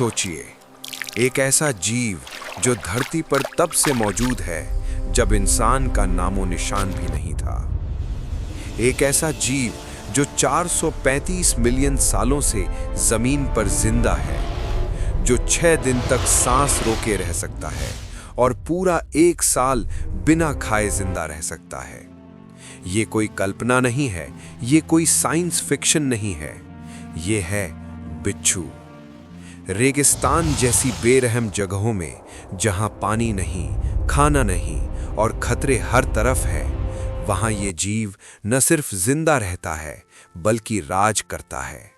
सोचिए, एक ऐसा जीव जो धरती पर तब से मौजूद है जब इंसान का नामो निशान भी नहीं था। एक ऐसा जीव जो 435 मिलियन सालों से जमीन पर जिंदा है, जो 6 दिन तक सांस रोके रह सकता है और पूरा 1 साल बिना खाए जिंदा रह सकता है। ये कोई कल्पना नहीं है, ये कोई साइंस फिक्शन नहीं है, ये है बिच्छू। रेगिस्तान जैसी बेरहम जगहों में, जहां पानी नहीं, खाना नहीं और खतरे हर तरफ है, वहां ये जीव न सिर्फ जिंदा रहता है बल्कि राज करता है।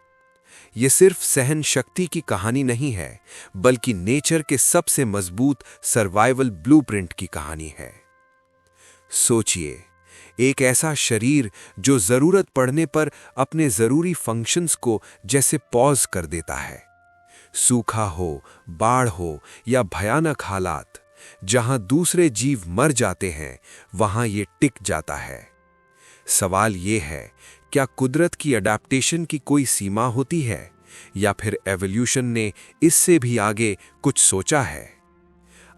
ये सिर्फ सहन शक्ति की कहानी नहीं है, बल्कि नेचर के सबसे मजबूत सर्वाइवल ब्लूप्रिंट की कहानी है। सोचिए, एक ऐसा शरीर जो जरूरत पड़ने पर अपने जरूरी फंक्शंस को जैसे पॉज कर देता है। सूखा हो, बाढ़ हो या भयानक हालात, जहां दूसरे जीव मर जाते हैं, वहां ये टिक जाता है। सवाल ये है, क्या कुदरत की अडैप्टेशन की कोई सीमा होती है, या फिर एवोल्यूशन ने इससे भी आगे कुछ सोचा है?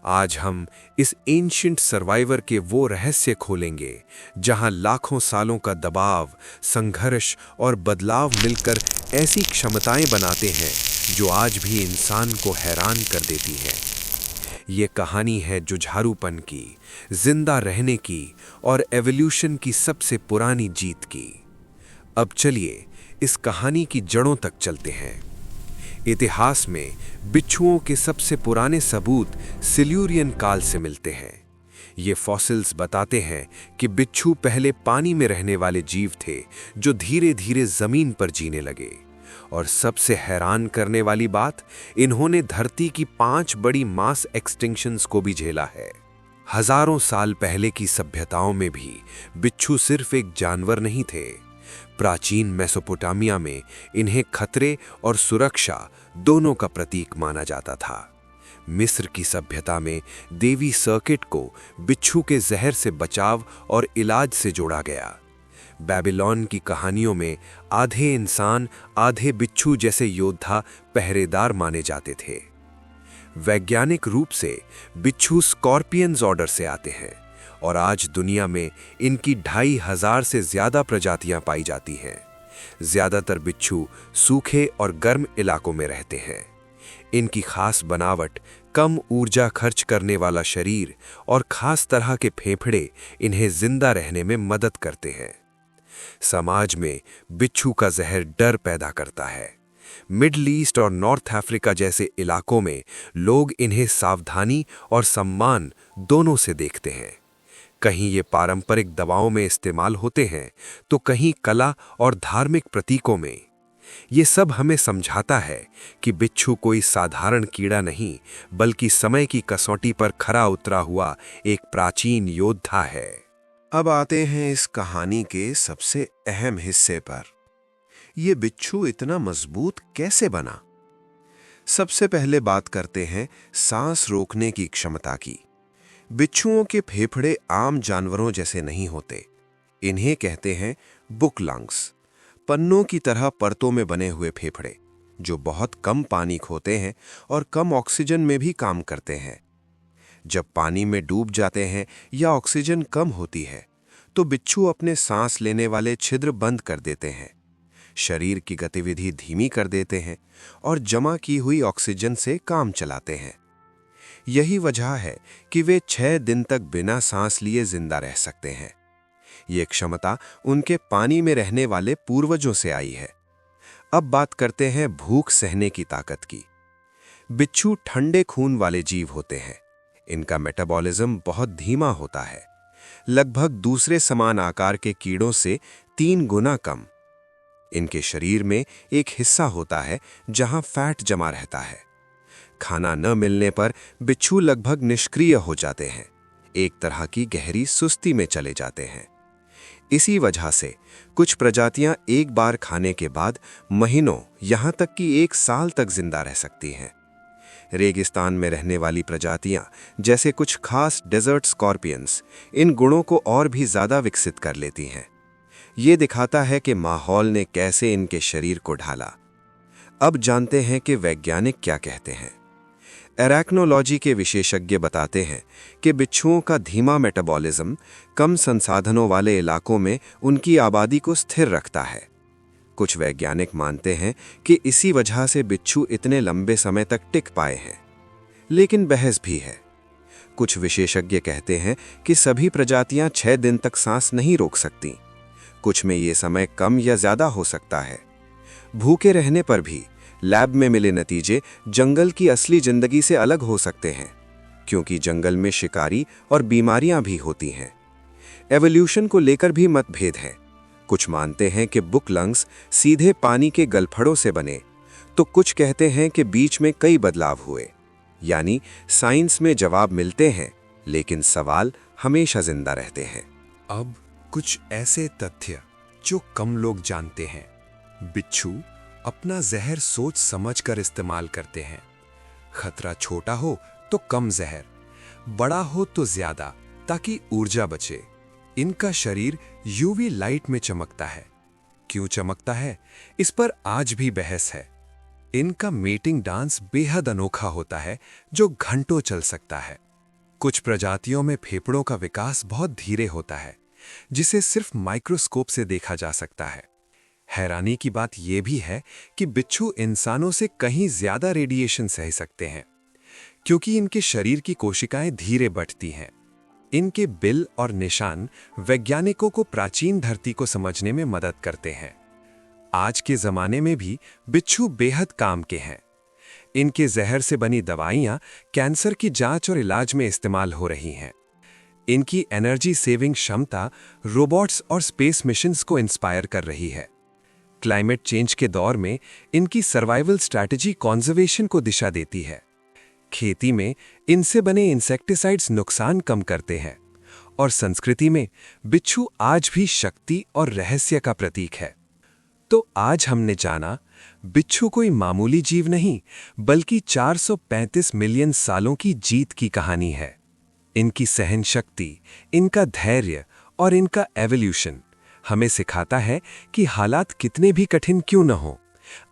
आज हम इस एंशिएंट सर्वाइवर के वो रहस्य खोलेंगे जहां लाखों सालों का दबाव, संघर्ष और बदलाव मिलकर ऐसी क्षमताएं बनाते हैं जो आज भी इंसान को हैरान कर देती हैं। ये कहानी है जुझारूपन की, जिंदा रहने की और एवोल्यूशन की सबसे पुरानी जीत की। अब चलिए इस कहानी की जड़ों तक चलते हैं। इतिहास में बिच्छुओं के सबसे पुराने सबूत सिल्यूरियन काल से मिलते हैं। ये फॉसिल्स बताते हैं कि बिच्छू पहले पानी में रहने वाले जीव थे जो धीरे धीरे जमीन पर जीने लगे। और सबसे हैरान करने वाली बात, इन्होंने धरती की 5 बड़ी मास एक्सटिंक्शंस को भी झेला है। हजारों साल पहले की सभ्यताओं में भी बिच्छू सिर्फ एक जानवर नहीं थे। प्राचीन मेसोपोटामिया में इन्हें खतरे और सुरक्षा दोनों का प्रतीक माना जाता था। मिस्र की सभ्यता में देवी सर्किट को बिच्छू के जहर से बचाव और इलाज से जोड़ा गया। बेबीलोन की कहानियों में आधे इंसान आधे बिच्छू जैसे योद्धा पहरेदार माने जाते थे। वैज्ञानिक रूप से बिच्छू स्कॉर्पियंस ऑर्डर से आते हैं और आज दुनिया में इनकी 2500 से ज्यादा प्रजातियां पाई जाती हैं। ज्यादातर बिच्छू सूखे और गर्म इलाकों में रहते हैं। इनकी खास बनावट, कम ऊर्जा खर्च करने वाला शरीर और खास तरह के फेफड़े इन्हें जिंदा रहने में मदद करते हैं। समाज में बिच्छू का जहर डर पैदा करता है। मिडल ईस्ट और नॉर्थ अफ्रीका जैसे इलाकों में लोग इन्हें सावधानी और सम्मान दोनों से देखते हैं। कहीं ये पारंपरिक दवाओं में इस्तेमाल होते हैं, तो कहीं कला और धार्मिक प्रतीकों में। ये सब हमें समझाता है कि बिच्छू कोई साधारण कीड़ा नहीं, बल्कि समय की कसौटी पर खरा उतरा हुआ एक प्राचीन योद्धा है। अब आते हैं इस कहानी के सबसे अहम हिस्से पर। ये बिच्छू इतना मजबूत कैसे बना? सबसे पहले बात करते हैं सांस रोकने की क्षमता की। बिच्छुओं के फेफड़े आम जानवरों जैसे नहीं होते। इन्हें कहते हैं बुक लंग्स, पन्नों की तरह परतों में बने हुए फेफड़े, जो बहुत कम पानी खोते हैं और कम ऑक्सीजन में भी काम करते हैं। जब पानी में डूब जाते हैं या ऑक्सीजन कम होती है, तो बिच्छू अपने सांस लेने वाले छिद्र बंद कर देते हैं, शरीर की गतिविधि धीमी कर देते हैं और जमा की हुई ऑक्सीजन से काम चलाते हैं। यही वजह है कि वे 6 दिन तक बिना सांस लिए जिंदा रह सकते हैं। ये क्षमता उनके पानी में रहने वाले पूर्वजों से आई है। अब बात करते हैं भूख सहने की ताकत की। बिच्छू ठंडे खून वाले जीव होते हैं। इनका मेटाबॉलिज्म बहुत धीमा होता है, लगभग दूसरे समान आकार के कीड़ों से 3 गुना कम। इनके शरीर में एक हिस्सा होता है जहां फैट जमा रहता है। खाना न मिलने पर बिच्छू लगभग निष्क्रिय हो जाते हैं, एक तरह की गहरी सुस्ती में चले जाते हैं। इसी वजह से कुछ प्रजातियां एक बार खाने के बाद महीनों, यहां तक कि 1 साल तक जिंदा रह सकती हैं। रेगिस्तान में रहने वाली प्रजातियां, जैसे कुछ खास डेजर्ट स्कॉर्पियंस, इन गुणों को और भी ज्यादा विकसित कर लेती हैं। ये दिखाता है कि माहौल ने कैसे इनके शरीर को ढाला। अब जानते हैं कि वैज्ञानिक क्या कहते हैं। एराक्नोलॉजी के विशेषज्ञ बताते हैं कि बिच्छुओं का धीमा मेटाबॉलिज्म कम संसाधनों वाले इलाकों में उनकी आबादी को स्थिर रखता है। कुछ वैज्ञानिक मानते हैं कि इसी वजह से बिच्छू इतने लंबे समय तक टिक पाए हैं। लेकिन बहस भी है। कुछ विशेषज्ञ कहते हैं कि सभी प्रजातियां 6 दिन तक सांस नहीं रोक सकती। कुछ में ये समय कम या ज्यादा हो सकता है। भूखे रहने पर भी लैब में मिले नतीजे जंगल की असली जिंदगी से अलग हो सकते हैं, क्योंकि जंगल में शिकारी और बीमारियां भी होती हैं। एवोल्यूशन को लेकर भी मतभेद है। कुछ मानते हैं कि बुक लंग्स सीधे पानी के गलफड़ों से बने, तो कुछ कहते हैं कि बीच में कई बदलाव हुए। यानी साइंस में जवाब मिलते हैं, लेकिन सवाल हमेशा जिंदा रहते हैं। अब कुछ ऐसे तथ्य जो कम लोग जानते हैं। बिच्छू अपना जहर सोच समझकर इस्तेमाल करते हैं। खतरा छोटा हो तो कम जहर, बड़ा हो तो ज्यादा, ताकि ऊर्जा बचे। इनका शरीर यूवी लाइट में चमकता है। क्यों चमकता है, इस पर आज भी बहस है। इनका मेटिंग डांस बेहद अनोखा होता है, जो घंटों चल सकता है। कुछ प्रजातियों में फेफड़ों का विकास बहुत धीरे होता है, जिसे सिर्फ माइक्रोस्कोप से देखा जा सकता है। हैरानी की बात यह भी है कि बिच्छू इंसानों से कहीं ज्यादा रेडिएशन सह सकते हैं, क्योंकि इनके शरीर की कोशिकाएं धीरे बढ़ती हैं। इनके बिल और निशान वैज्ञानिकों को प्राचीन धरती को समझने में मदद करते हैं। आज के जमाने में भी बिच्छू बेहद काम के हैं। इनके जहर से बनी दवाइयां कैंसर की जांच और इलाज में इस्तेमाल हो रही हैं। इनकी एनर्जी सेविंग क्षमता रोबोट्स और स्पेस मिशंस को इंस्पायर कर रही है। क्लाइमेट चेंज के दौर में इनकी सर्वाइवल स्ट्रैटेजी कॉन्जर्वेशन को दिशा देती है। खेती में इनसे बने इंसेक्टिसाइड्स नुकसान कम करते हैं, और संस्कृति में बिच्छू आज भी शक्ति और रहस्य का प्रतीक है। तो आज हमने जाना, बिच्छू कोई मामूली जीव नहीं, बल्कि 435 मिलियन सालों की जीत की कहानी है। इनकी सहन शक्ति, इनका धैर्य और इनका एवोल्यूशन हमें सिखाता है कि हालात कितने भी कठिन क्यों न हो,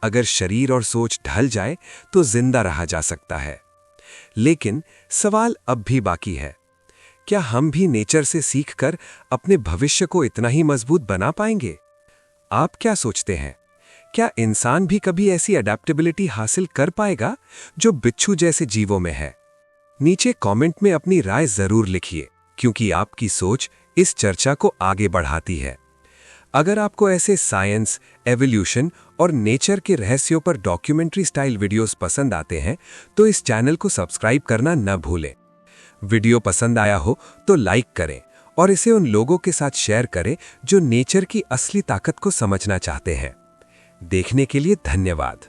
अगर शरीर और सोच ढल जाए तो जिंदा रहा जा सकता है। लेकिन सवाल अब भी बाकी है, क्या हम भी नेचर से सीखकर अपने भविष्य को इतना ही मजबूत बना पाएंगे? आप क्या सोचते हैं? क्या इंसान भी कभी ऐसी अडेप्टेबिलिटी हासिल कर पाएगा जो बिच्छू जैसे जीवों में है? नीचे कमेंट में अपनी राय जरूर लिखिए, क्योंकि आपकी सोच इस चर्चा को आगे बढ़ाती है। अगर आपको ऐसे साइंस, एवोल्यूशन और नेचर के रहस्यों पर डॉक्यूमेंट्री स्टाइल वीडियोस पसंद आते हैं, तो इस चैनल को सब्सक्राइब करना न भूलें। वीडियो पसंद आया हो तो लाइक करें और इसे उन लोगों के साथ शेयर करें जो नेचर की असली ताकत को समझना चाहते हैं। देखने के लिए धन्यवाद।